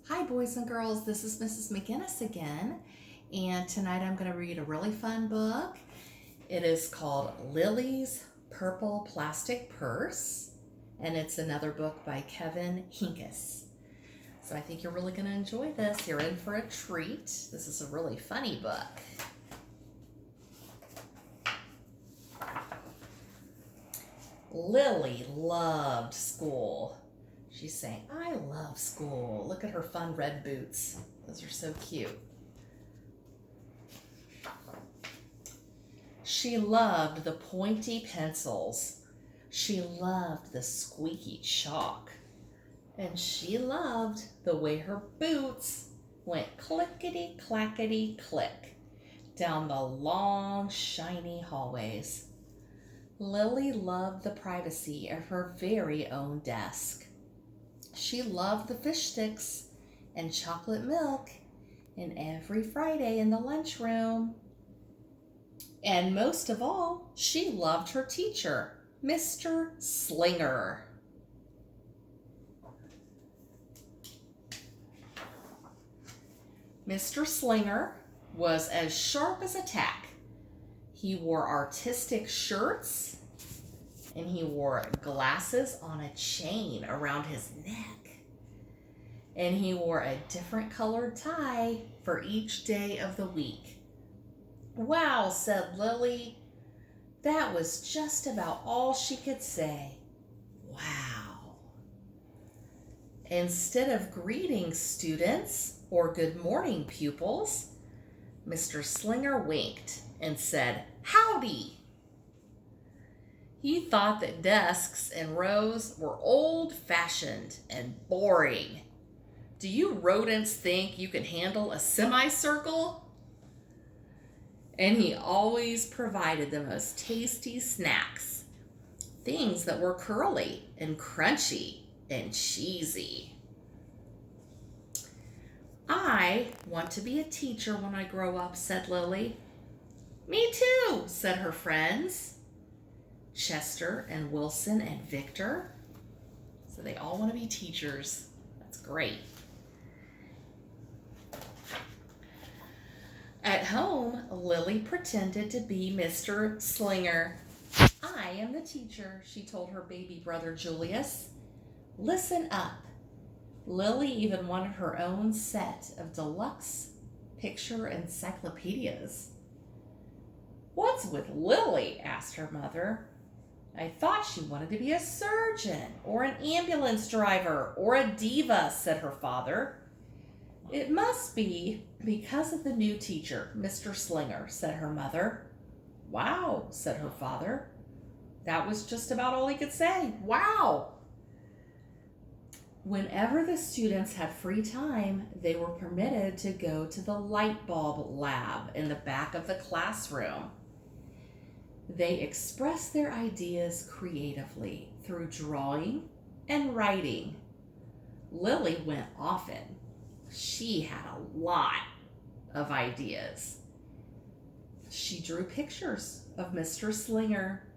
Hi boys and girls, this is Mrs. McGinnis again, and tonight I'm going to read a really fun book. It is called Lily's Purple Plastic Purse, and it's another book by Henkes. So I think you're really going to enjoy this. You're in for a treat. This is a really funny book. Lily loved school. She's saying, I love school. Look at her fun red boots. Those are so cute. She loved the pointy pencils. She loved the squeaky chalk. And she loved the way her boots went clickety-clackety-click down the long, shiny hallways. Lily loved the privacy of her very own desk. She loved the fish sticks and chocolate milk and every Friday in the lunchroom. And most of all, she loved her teacher, Mr. Slinger. Mr. Slinger was as sharp as a tack. He wore artistic shirts and he wore glasses on a chain around his neck. And he wore a different colored tie for each day of the week. Wow, said Lily. That was just about all she could say. Wow. Instead of greeting students or good morning pupils, Mr. Slinger winked and said, Howdy. He thought that desks and rows were old-fashioned and boring. Do you rodents think you can handle a semicircle? And he always provided the most tasty snacks, things that were curly and crunchy and cheesy. I want to be a teacher when I grow up, said Lily. Me too, said her friends, Chester and Wilson and Victor. So they all want to be teachers. That's great. At home, Lily pretended to be Mr. Slinger. I am the teacher, she told her baby brother Julius. Listen up. Lily even wanted her own set of deluxe picture encyclopedias. What's with Lily? Asked her mother. I thought she wanted to be a surgeon or an ambulance driver or a diva, said her father. It must be because of the new teacher, Mr. Slinger, said her mother. Wow, said her father. That was just about all he could say. Wow. Whenever the students had free time, they were permitted to go to the light bulb lab in the back of the classroom. They expressed their ideas creatively through drawing and writing. Lily went often. She had a lot of ideas. She drew pictures of Mr. Slinger,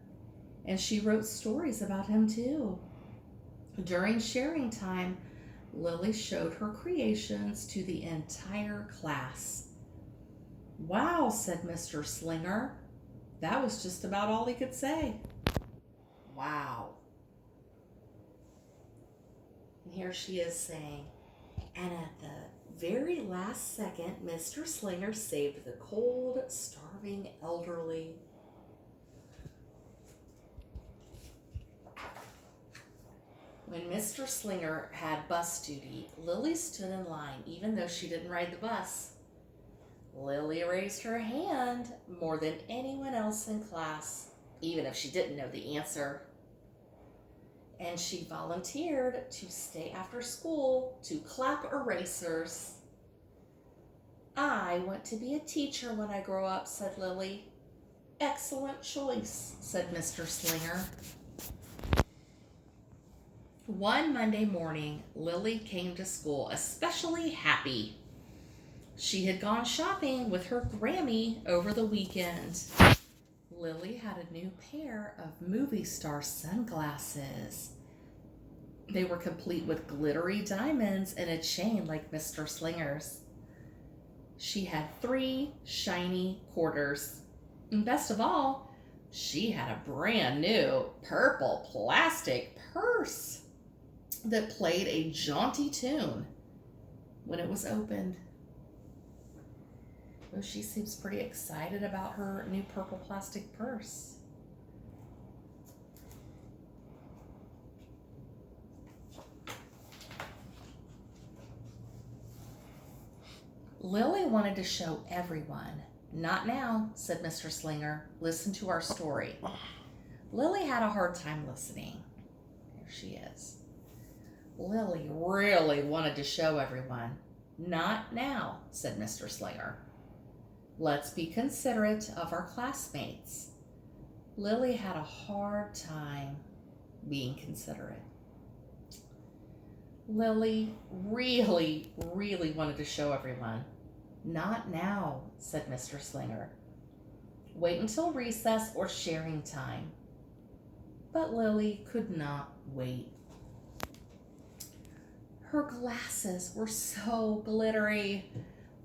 and she wrote stories about him too. During sharing time, Lily showed her creations to the entire class. Wow, said Mr. Slinger. That was just about all he could say. Wow. And here she is saying, and at the very last second, Mr. Slinger saved the cold, starving elderly. When Mr. Slinger had bus duty, Lily stood in line even though she didn't ride the bus. Lily raised her hand more than anyone else in class, even if she didn't know the answer. And she volunteered to stay after school to clap erasers. I want to be a teacher when I grow up, said Lily. Excellent choice, said Mr. Slinger. One Monday morning, Lily came to school especially happy. She had gone shopping with her Grammy over the weekend. Lily had a new pair of movie star sunglasses. They were complete with glittery diamonds and a chain like Mr. Slinger's. She had 3 shiny quarters. And best of all, she had a brand new purple plastic purse that played a jaunty tune when it was opened. Oh, she seems pretty excited about her new purple plastic purse. Lily wanted to show everyone. Not now, said Mr. Slinger. Listen to our story. Lily had a hard time listening. There she is. Lily really wanted to show everyone. Not now, said Mr. Slinger. Let's be considerate of our classmates. Lily had a hard time being considerate. Lily really wanted to show everyone. Not now, said Mr. Slinger. Wait until recess or sharing time. But Lily could not wait. Her glasses were so glittery.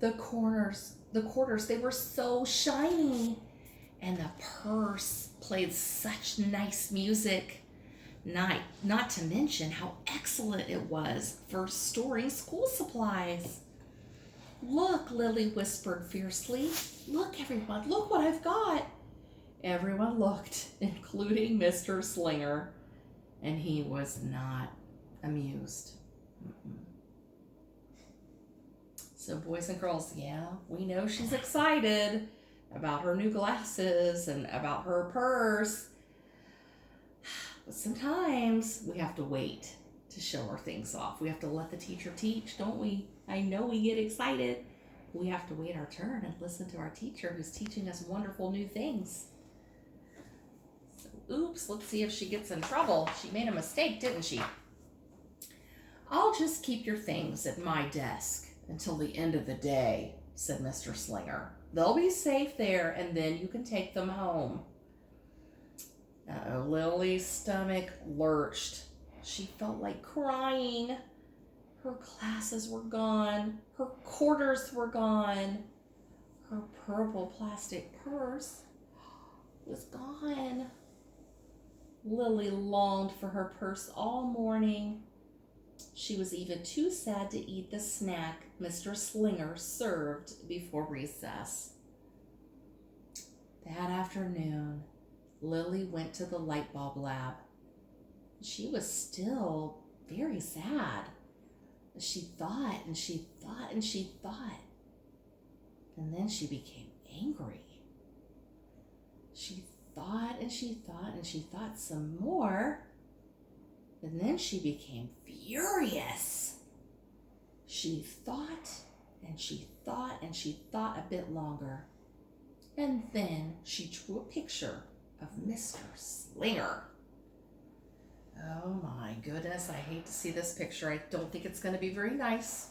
The quarters, they were so shiny. And the purse played such nice music. Not to mention how excellent it was for storing school supplies. Look, Lily whispered fiercely. Look, everyone, look what I've got. Everyone looked, including Mr. Slinger, and he was not amused. So boys and girls, yeah, we know she's excited about her new glasses and about her purse. But sometimes we have to wait to show her things off. We have to let the teacher teach, don't we? I know we get excited. We have to wait our turn and listen to our teacher who's teaching us wonderful new things. So, oops, let's see if she gets in trouble. She made a mistake, didn't she? I'll just keep your things at my desk until the end of the day, said Mr. Slinger. They'll be safe there, and then you can take them home. Lily's stomach lurched. She felt like crying. Her glasses were gone. Her quarters were gone. Her purple plastic purse was gone. Lily longed for her purse all morning. She was even too sad to eat the snack Mr. Slinger served before recess. That afternoon, Lily went to the light bulb lab. She was still very sad. She thought and she thought and she thought. And then she became angry. She thought and she thought and she thought some more. And then she became furious. She thought and she thought and she thought a bit longer. And then she drew a picture of Mr. Slinger. Oh my goodness, I hate to see this picture. I don't think it's going to be very nice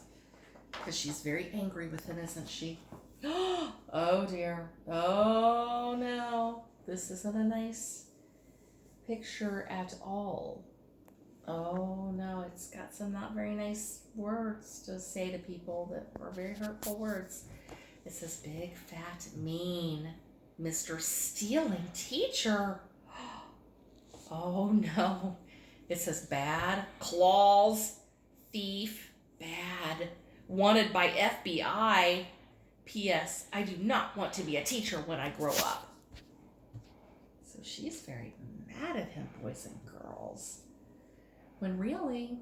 because she's very angry with him, isn't she? Oh dear. Oh no. This isn't a nice picture at all. Oh no, it's got some not very nice words to say to people that are very hurtful words. It says, big, fat, mean, Mr. Stealing Teacher. Oh no. It says bad, claws, thief, bad, wanted by FBI. P.S. I do not want to be a teacher when I grow up. So she's very mad at him, boys and girls. When really,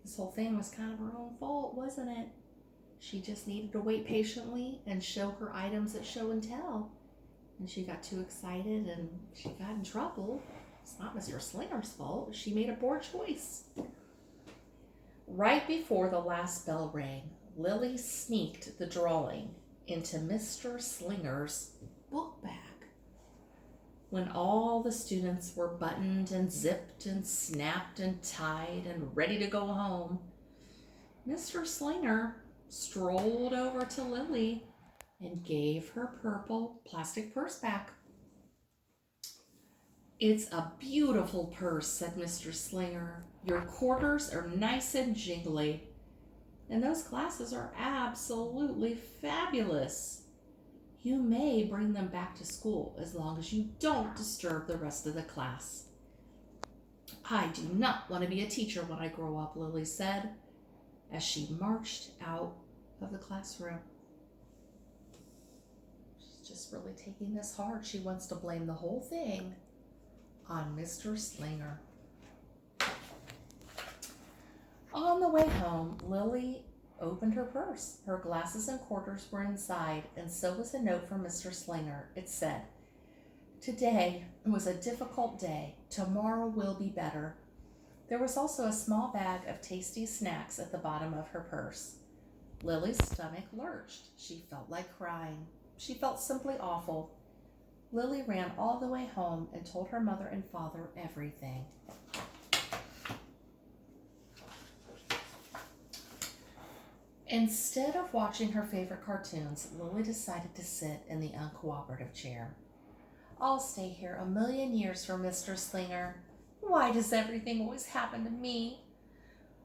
this whole thing was kind of her own fault, wasn't it? She just needed to wait patiently and show her items at show and tell. And she got too excited and she got in trouble. It's not Mr. Slinger's fault. She made a poor choice. Right before the last bell rang, Lily sneaked the drawing into Mr. Slinger's book bag. When all the students were buttoned and zipped and snapped and tied and ready to go home, Mr. Slinger strolled over to Lily and gave her purple plastic purse back. It's a beautiful purse, said Mr. Slinger. Your quarters are nice and jingly, and those glasses are absolutely fabulous. You may bring them back to school as long as you don't disturb the rest of the class. I do not want to be a teacher when I grow up, Lily said, as she marched out of the classroom. She's just really taking this hard. She wants to blame the whole thing on Mr. Slinger. On the way home, Lily opened her purse. Her glasses and quarters were inside, and so was a note from Mr. Slinger. It said, "Today was a difficult day. Tomorrow will be better." There was also a small bag of tasty snacks at the bottom of her purse. Lily's stomach lurched. She felt like crying. She felt simply awful. Lily ran all the way home and told her mother and father everything. Instead of watching her favorite cartoons, Lily decided to sit in the uncooperative chair. "I'll stay here a million years for Mr. Slinger. Why does everything always happen to me?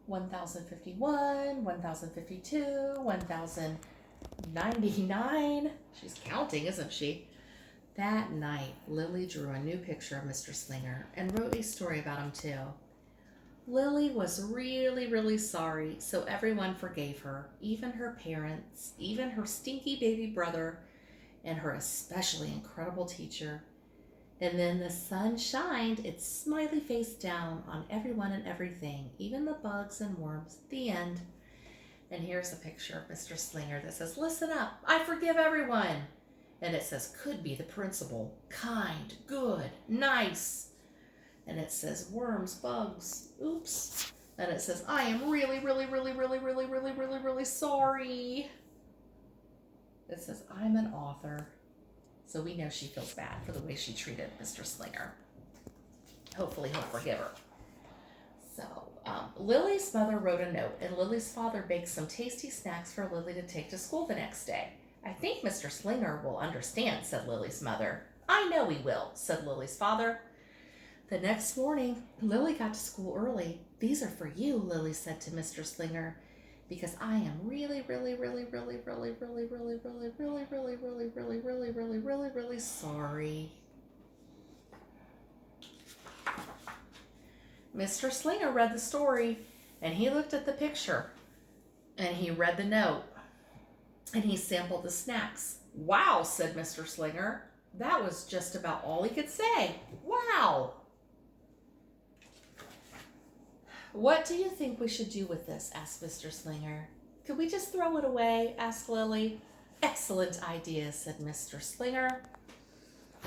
1051, 1052, 1099. She's counting, isn't she? That night, Lily drew a new picture of Mr. Slinger and wrote a story about him too. Lily was really, really sorry, so everyone forgave her, even her parents, even her stinky baby brother, and her especially incredible teacher. And then the sun shined its smiley face down on everyone and everything, even the bugs and worms. The end. And here's a picture of Mr. Slinger that says, "Listen up, I forgive everyone." And it says, "Could be the principal, kind, good, nice." And it says, "Worms, bugs, oops." And it says, "I am really, really, really, really, really, really, really, really sorry." It says, "I'm an author." So we know she feels bad for the way she treated Mr. Slinger. Hopefully he'll forgive her. So Lily's mother wrote a note, and Lily's father baked some tasty snacks for Lily to take to school the next day. "I think Mr. Slinger will understand," said Lily's mother. "I know he will," said Lily's father. The next morning, Lily got to school early. "These are for you," Lily said to Mr. Slinger, "because I am really, really, really, really, really, really, really, really, really, really, really, really, really, really, really, really sorry." Mr. Slinger read the story, and he looked at the picture, and he read the note, and he sampled the snacks. "Wow," said Mr. Slinger. That was just about all he could say. Wow. "What do you think we should do with this?" asked Mr. Slinger. "Could we just throw it away?" asked Lily. "Excellent idea," said Mr. Slinger.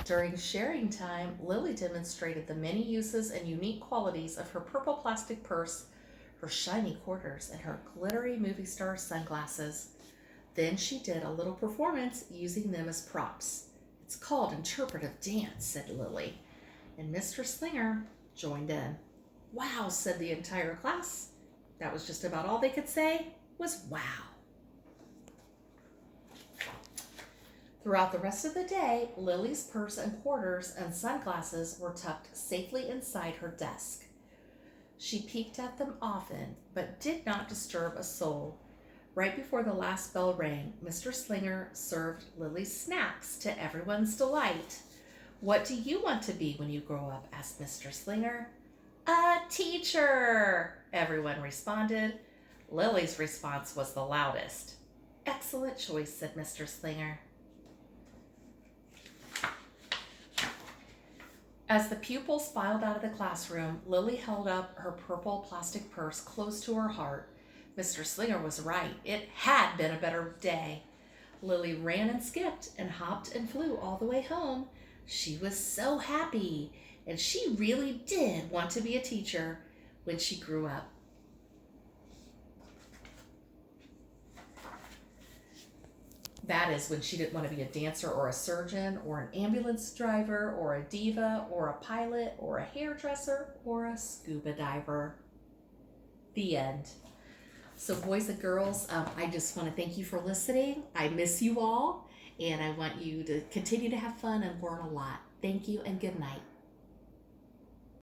During sharing time, Lily demonstrated the many uses and unique qualities of her purple plastic purse, her shiny quarters, and her glittery movie star sunglasses. Then she did a little performance using them as props. "It's called interpretive dance," said Lily, and Mr. Slinger joined in. "Wow," said the entire class. That was just about all they could say was wow. Throughout the rest of the day, Lily's purse and quarters and sunglasses were tucked safely inside her desk. She peeked at them often, but did not disturb a soul. Right before the last bell rang, Mr. Slinger served Lily's snacks to everyone's delight. "What do you want to be when you grow up?" asked Mr. Slinger. "A teacher," everyone responded. Lily's response was the loudest. "Excellent choice," said Mr. Slinger. As the pupils filed out of the classroom, Lily held up her purple plastic purse close to her heart. Mr. Slinger was right. It had been a better day. Lily ran and skipped and hopped and flew all the way home. She was so happy, and she really did want to be a teacher when she grew up. That is when she didn't want to be a dancer or a surgeon or an ambulance driver or a diva or a pilot or a hairdresser or a scuba diver. The end. So boys and girls, I just want to thank you for listening. I miss you all, and I want you to continue to have fun and learn a lot. Thank you and good night.